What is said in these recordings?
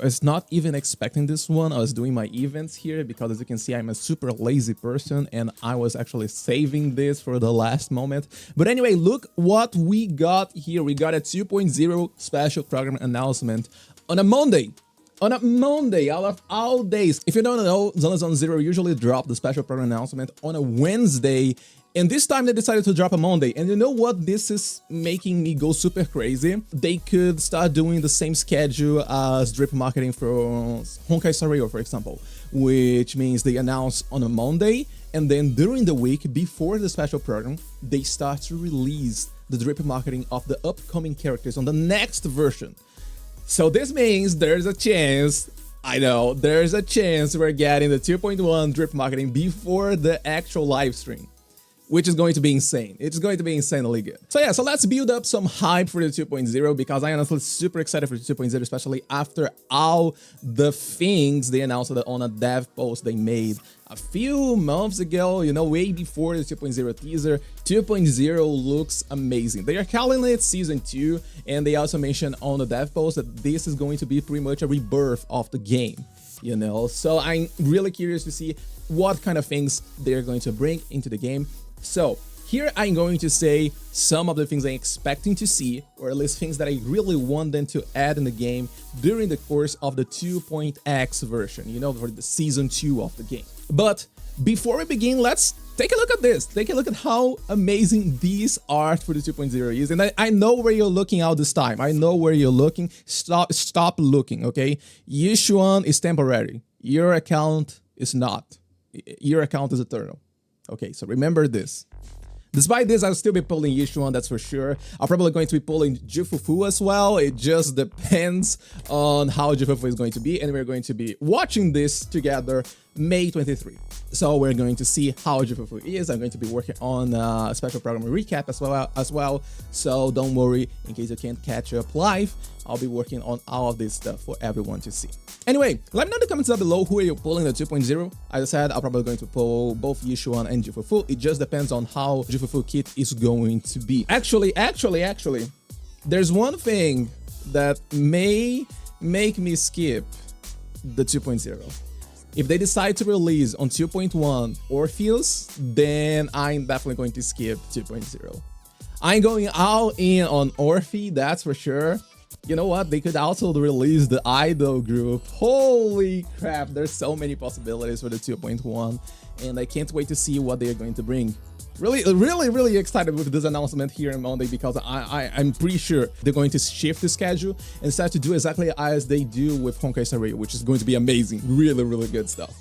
I was not even expecting this one. I was doing my events here because, as you can see, I'm a super lazy person and I was actually saving this for the last moment. But anyway, look what we got here. We got a 2.0 special program announcement on a Monday. On a Monday, out of all days. If you don't know, Zenless Zero usually drop the special program announcement on a Wednesday, and this time they decided to drop a Monday. And you know what? This is making me go super crazy. They could start doing the same schedule as drip marketing for Honkai Star Rail, for example, which means they announce on a Monday, and then during the week before the special program, they start to release the drip marketing of the upcoming characters on the next version. So this means there's a chance, I know, there's a chance we're getting the 2.1 drip marketing before the actual live stream, which is going to be insane. It's going to be insanely good. So yeah, so let's build up some hype for the 2.0 because I honestly super excited for the 2.0, especially after all the things they announced on a dev post they made a few months ago, you know, way before the 2.0 teaser. 2.0 looks amazing. They are calling it Season 2, and they also mentioned on the dev post that this is going to be pretty much a rebirth of the game, you know? So I'm really curious to see what kind of things they're going to bring into the game. So here I'm going to say some of the things I'm expecting to see, or at least things that I really want them to add in the game during the course of the 2.x version, you know, for the Season 2 of the game. But before we begin, let's take a look at this. Take a look at how amazing this art for the 2.0 is. And I know where you're looking out this time. I know where you're looking. Stop looking, okay? Yishuan is temporary. Your account is not. Your account is eternal. Okay, so remember this. Despite this, I'll still be pulling Yishuan, that's for sure. I'm probably going to be pulling Jufufu as well. It just depends on how Jufufu is going to be, and we're going to be watching this together May 23. So we're going to see how Jufufu is. I'm going to be working on a special program recap as well. So don't worry, in case you can't catch up live, I'll be working on all of this stuff for everyone to see. Anyway, let me know in the comments down below who are you pulling the 2.0. As I said, I'm probably going to pull both Yishuan and Jufufu. It just depends on how Jufufu kit is going to be. Actually, there's one thing that may make me skip the 2.0. If they decide to release on 2.1 Orpheus, then I'm definitely going to skip 2.0. I'm going all in on Orphe, that's for sure. You know what? They could also release the idol group. Holy crap, there's so many possibilities for the 2.1, and I can't wait to see what they are going to bring. Really excited with this announcement here on Monday because I'm pretty sure they're going to shift the schedule and start to do exactly as they do with Honkai Star Rail, which is going to be amazing. Really good stuff.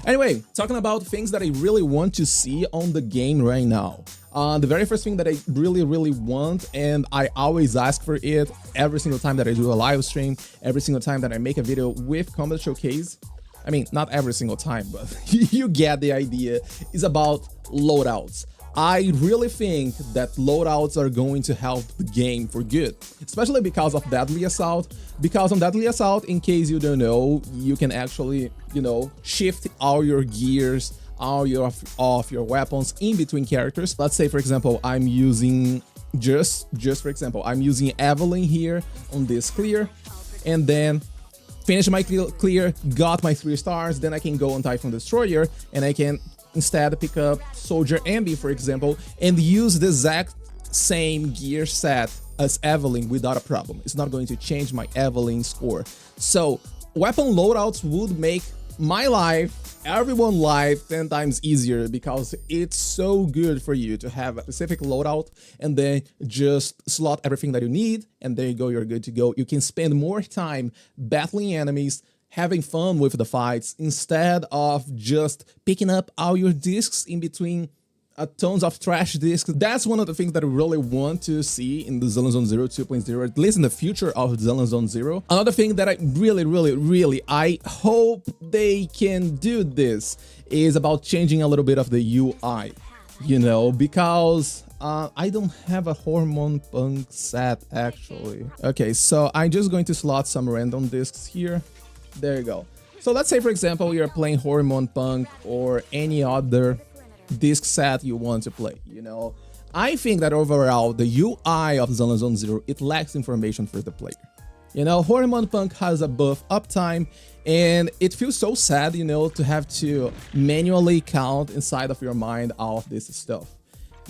Anyway, talking about things that I really want to see on the game right now. The very first thing that I really want, and I always ask for it every single time that I do a live stream, every single time that I make a video with Combat Showcase, I mean, not every single time, but you get the idea, is about loadouts. I really think that loadouts are going to help the game for good, especially because of Deadly Assault. Because on Deadly Assault, in case you don't know, you can actually, you know, shift all your gears, all of your weapons in between characters. Let's say, for example, I'm using just for example, I'm using Evelyn here on this clear, and then finish my clear, got my 3 stars, then I can go on Typhoon Destroyer, and I can instead pick up Soldier Ambi, for example, and use the exact same gear set as Evelyn without a problem. It's not going to change my Evelyn score. So weapon loadouts would make my life, everyone's life 10 times easier, because it's so good for you to have a specific loadout and then just slot everything that you need, and there you go, you're good to go. You can spend more time battling enemies, having fun with the fights, instead of just picking up all your discs in between tons of trash discs. That's one of the things that I really want to see in the Zenless Zero 2.0, at least in the future of Zenless Zero. Another thing that I really I hope they can do this is about changing a little bit of the UI, you know, because I don't have a Hormone Punk set actually. Okay, so I'm just going to slot some random discs here. There you go. So let's say, for example, you're playing Hormone Punk or any other disc set you want to play, you know. I think that overall, the UI of Zenless Zero, it lacks information for the player. You know, Hormone Punk has a buff uptime, and it feels so sad, you know, to have to manually count inside of your mind all of this stuff.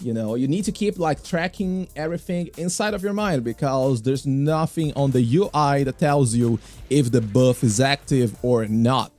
You know, you need to keep like tracking everything inside of your mind because there's nothing on the UI that tells you if the buff is active or not.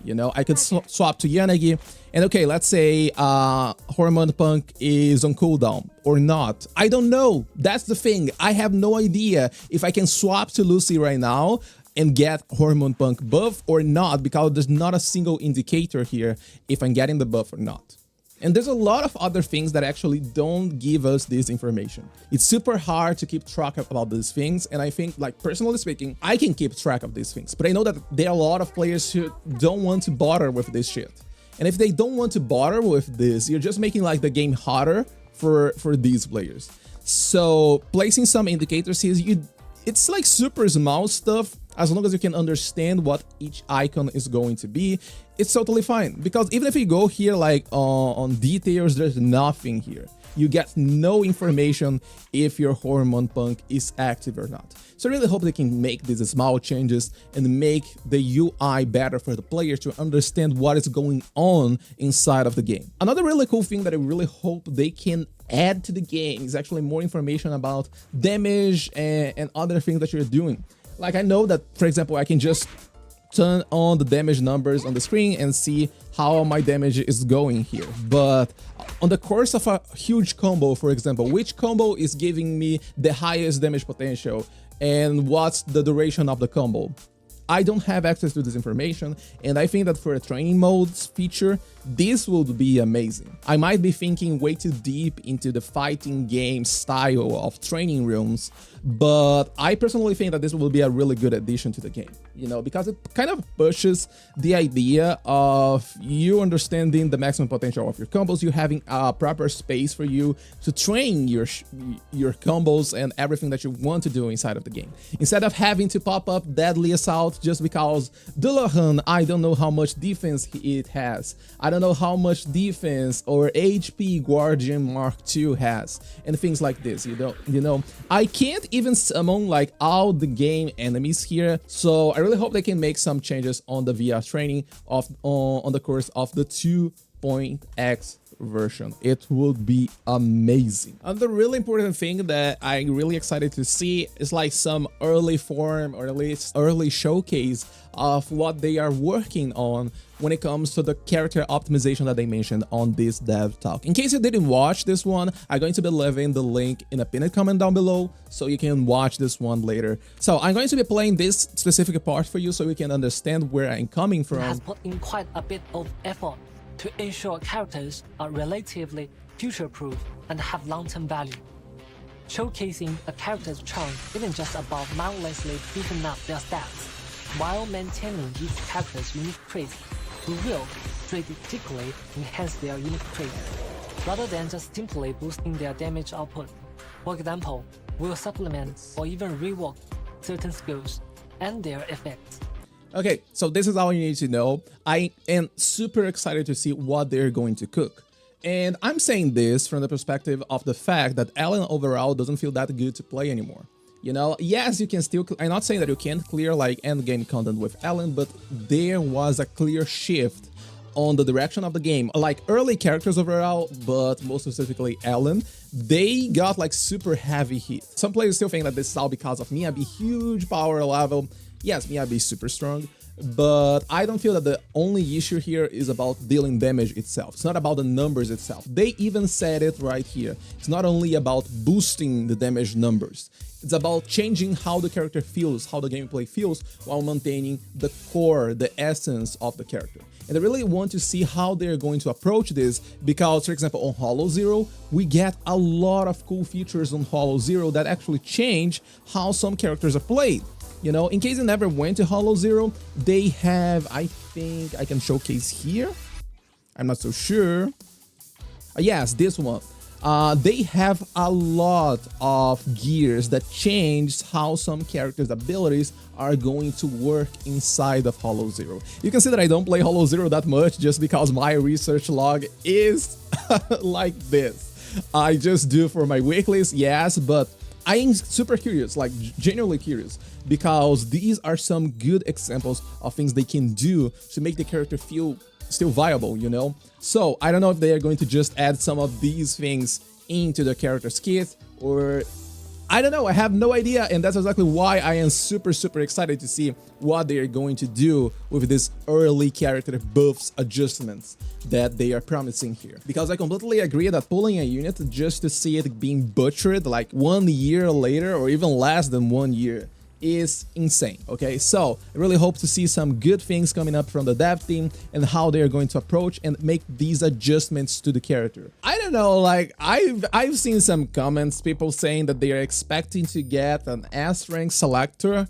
You know, I could swap to Yanagi, and okay, let's say Hormone Punk is on cooldown or not. I don't know. That's the thing. I have no idea if I can swap to Lucy right now and get Hormone Punk buff or not, because there's not a single indicator here if I'm getting the buff or not. And there's a lot of other things that actually don't give us this information. It's super hard to keep track about these things, and I think, like, personally speaking, I can keep track of these things, but I know that there are a lot of players who don't want to bother with this shit. And if they don't want to bother with this, you're just making like the game harder for these players. So placing some indicators here, it's like super small stuff. As long as you can understand what each icon is going to be, it's totally fine. Because even if you go here like on details, there's nothing here. You get no information if your Hormone Punk is active or not. So I really hope they can make these small changes and make the UI better for the players to understand what is going on inside of the game. Another really cool thing that I really hope they can add to the game is actually more information about damage and other things that you're doing. Like, I know that, for example, I can just turn on the damage numbers on the screen and see how my damage is going here. But on the course of a huge combo, for example, which combo is giving me the highest damage potential and what's the duration of the combo? I don't have access to this information, and I think that for a training modes feature, this would be amazing. I might be thinking way too deep into the fighting game style of training rooms, but I personally think that this will be a really good addition to the game, you know, because it kind of pushes the idea of you understanding the maximum potential of your combos, you having a proper space for you to train your combos and everything that you want to do inside of the game. Instead of having to pop up Deadly Assault just because Dullahan, I don't know how much defense it has. I don't know how much defense or HP Guardian Mark II has, and things like this. You know, I can't even summon like all the game enemies here, so I really hope they can make some changes on the VR training on the course of the 2.x version. It would be amazing. And the really important thing that I'm really excited to see is like some early form or at least early showcase of what they are working on when it comes to the character optimization that they mentioned on this dev talk. In case you didn't watch this one, I'm going to be leaving the link in a pinned comment down below so you can watch this one later. So I'm going to be playing this specific part for you so you can understand where I'm coming from. It has put in quite a bit of effort to ensure characters are relatively future-proof and have long-term value. Showcasing a character's charm isn't just about mindlessly beefing up their stats, while maintaining each character's unique traits. We will strategically enhance their unique traits, rather than just simply boosting their damage output. For example, we'll supplement or even rework certain skills and their effects. Okay, so this is all you need to know. I am super excited to see what they're going to cook. And I'm saying this from the perspective of the fact that Ellen overall doesn't feel that good to play anymore. You know, yes, you can still, I'm not saying that you can't clear like endgame content with Ellen, but there was a clear shift on the direction of the game. Like early characters overall, but most specifically Ellen, they got like super heavy hit. Some players still think that this is all because of Miyabi, huge power level. Yes, Miyabi is super strong, but I don't feel that the only issue here is about dealing damage itself. It's not about the numbers itself. They even said it right here. It's not only about boosting the damage numbers. It's about changing how the character feels, how the gameplay feels, while maintaining the core, the essence of the character. And I really want to see how they're going to approach this because, for example, on Hollow Zero, we get a lot of cool features on Hollow Zero that actually change how some characters are played. You know, in case you never went to Hollow Zero, they have, I think I can showcase here. I'm not so sure. Yes, this one. They have a lot of gears that change how some characters' abilities are going to work inside of Hollow Zero. You can see that I don't play Hollow Zero that much just because my research log is like this. I just do for my weeklies, yes, but I am super curious, like genuinely curious, because these are some good examples of things they can do to make the character feel still viable, you know? So I don't know if they are going to just add some of these things into the character's kit, or I don't know, I have no idea, and that's exactly why I am super excited to see what they are going to do with this early character buffs adjustments that they are promising here. Because I completely agree that pulling a unit just to see it being butchered like 1 year later, or even less than 1 year, is insane. Okay, so I really hope to see some good things coming up from the dev team and how they are going to approach and make these adjustments to the character. I don't know, like I've seen some comments, people saying that they are expecting to get an S rank selector.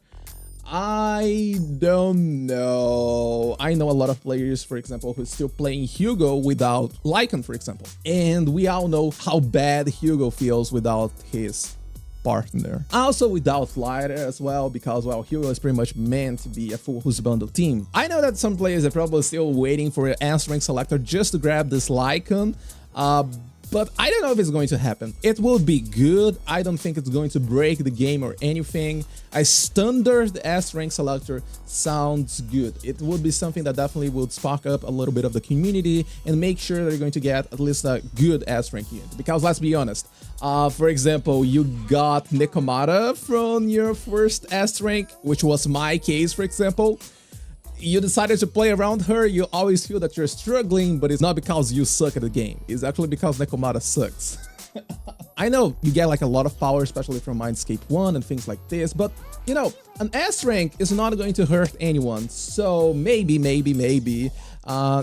I don't know. I know a lot of players, for example, who's still playing Hugo without Lycan, for example, and we all know how bad Hugo feels without his partner. Also without Lighter as well, because, well, Hugo is pretty much meant to be a full husbando team. I know that some players are probably still waiting for an S-rank selector just to grab this Lycan, but I don't know if it's going to happen. It will be good. I don't think it's going to break the game or anything. A standard S-rank selector sounds good. It would be something that definitely would spark up a little bit of the community and make sure that you're going to get at least a good S-rank unit. Because let's be honest, for example, you got Nekomata from your first S-rank, which was my case, for example. You decided to play around her, you always feel that you're struggling, but it's not because you suck at the game. It's actually because Nekomata sucks. I know you get like a lot of power, especially from Mindscape 1 and things like this, but you know, an S rank is not going to hurt anyone. So maybe,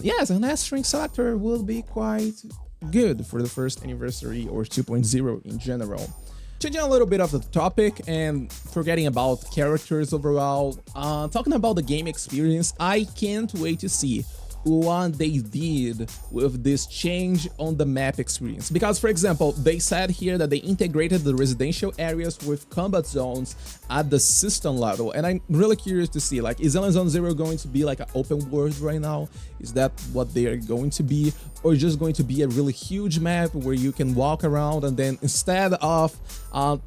yes, an S rank selector will be quite good for the first anniversary or 2.0 in general. Changing a little bit of the topic and forgetting about characters overall, talking about the game experience, I can't wait to see what they did with this change on the map experience. Because, for example, they said here that they integrated the residential areas with combat zones at the system level, and I'm really curious to see, like, is Zenless Zone 0 going to be like an open world right now? Is that what they are going to be? Or just going to be a really huge map where you can walk around and then instead of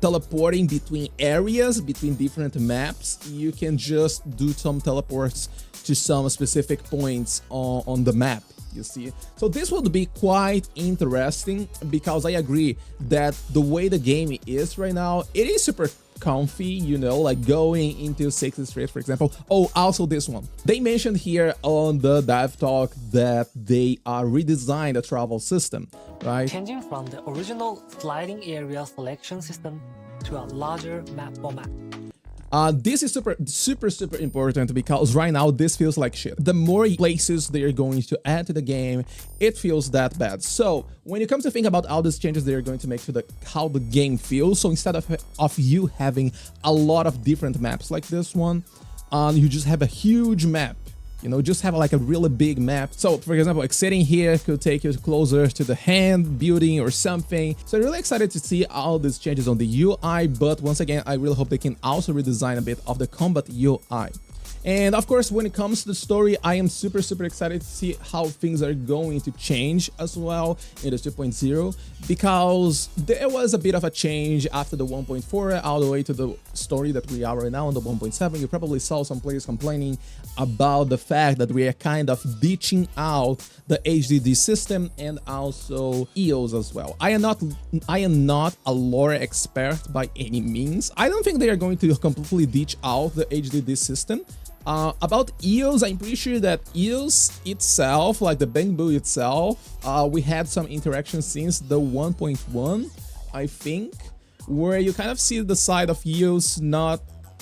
teleporting between areas, between different maps, you can just do some teleports to some specific points on the map, you see? So this would be quite interesting, because I agree that the way the game is right now, it is super comfy, you know, like going into 6th Street, for example. Oh, also this one. They mentioned here on the dev talk that they are redesigned the travel system, right? Changing from the original sliding area selection system to a larger map format. This is super important, because right now this feels like shit. The more places they are going to add to the game, it feels that bad. So when it comes to think about all these changes they are going to make to how the game feels, so instead of you having a lot of different maps like this one, you just have a huge map. You know, just have like a really big map. So, for example, like sitting here could take you closer to the hand building or something. So I'm really excited to see all these changes on the UI, but once again, I really hope they can also redesign a bit of the combat UI. And of course, when it comes to the story, I am super excited to see how things are going to change as well in the 2.0, because there was a bit of a change after the 1.4 all the way to the story that we are right now on the 1.7. You probably saw some players complaining about the fact that we are kind of ditching out the HDD system and also Eous as well. I am not a lore expert by any means. I don't think they are going to completely ditch out the HDD system. About Eous, I'm pretty sure that Eous itself, like the Bamboo itself, we had some interaction since the 1.1, I think, where you kind of see the side of Eous not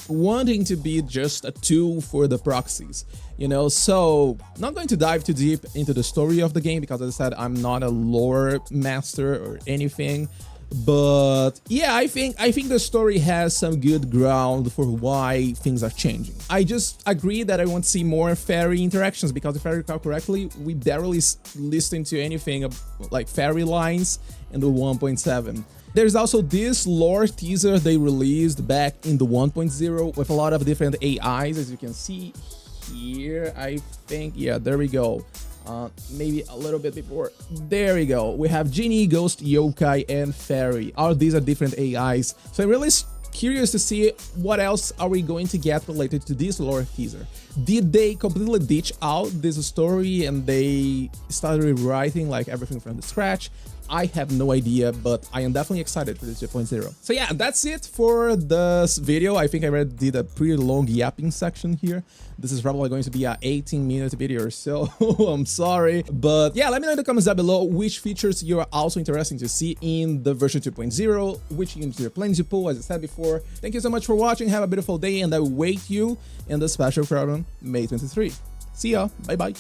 wanting to be just a tool for the proxies, you know. So not going to dive too deep into the story of the game, because as I said, I'm not a lore master or anything. But yeah, I think the story has some good ground for why things are changing. I just agree that I want to see more fairy interactions, because if I recall correctly, we barely listened to anything like fairy lines in the 1.7. There's also this lore teaser they released back in the 1.0 with a lot of different AIs, as you can see here, I think. Yeah, there we go. maybe a little bit before. There we go. We have Genie, Ghost, Yokai, and Fairy. All these are different AIs. So I'm really curious to see what else are we going to get related to this lore teaser. Did they completely ditch out this story and they started rewriting like everything from the scratch? I have no idea, but I am definitely excited for this 2.0. So yeah, that's it for this video. I think I already did a pretty long yapping section here. This is probably going to be a 18-minute video or so. I'm sorry. But yeah, let me know in the comments down below which features you are also interested to see in the version 2.0, which units you're planning to pull, as I said before. Thank you so much for watching. Have a beautiful day, and I await you in the special program May 23. See ya. Bye-bye.